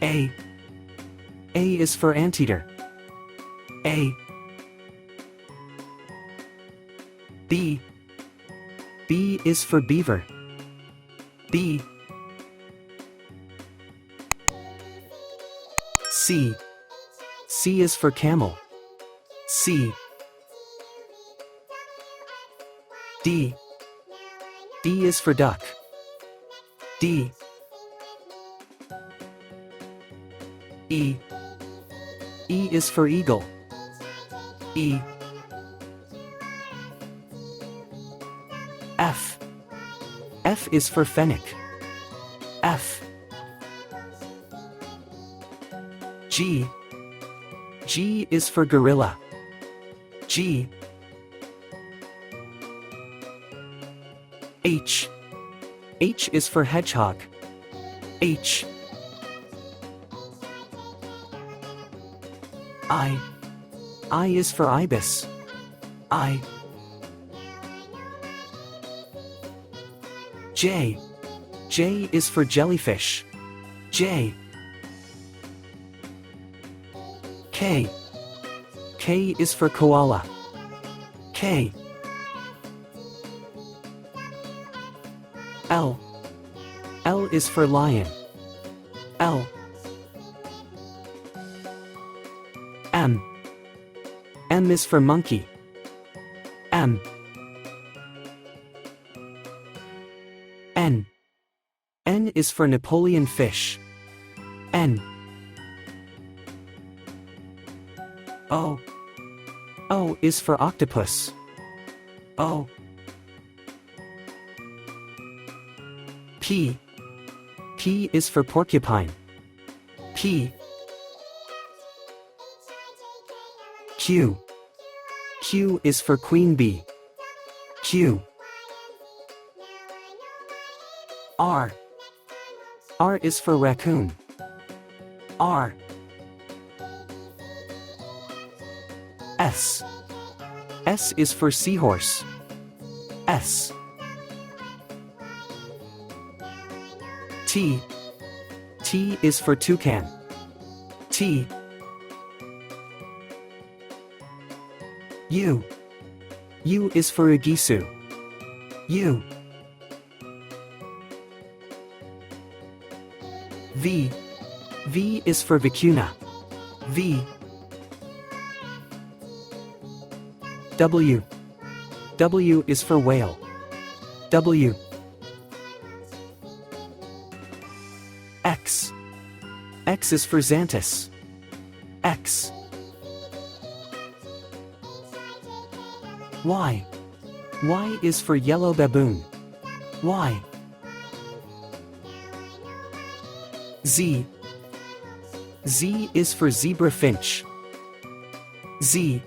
A. A is for anteater. A. B. B is for beaver. B. C. C is for camel. C. D. D is for duck. D. E. E is for eagle. E. F. F is for fennec. F. G. G is for gorilla. G. H. H is for hedgehog. H. I. I is for ibis. I. J. J is for jellyfish. J. K. K is for koala. K. L. L is for lion. L. M. M is for monkey. M. N. N is for Napoleon fish. N. O. O is for octopus. O. P. P is for porcupine. P. Q. Q is for queen bee. Q. R. R is for raccoon. R. S. S is for seahorse. S. T. T is for toucan. T. U. U is for igisu. U. V. V is for vicuna. V. W. W is for whale. W. X. X is for xanthus. X. Y. Y is for yellow baboon. Y. Z. Z is for zebra finch. Z.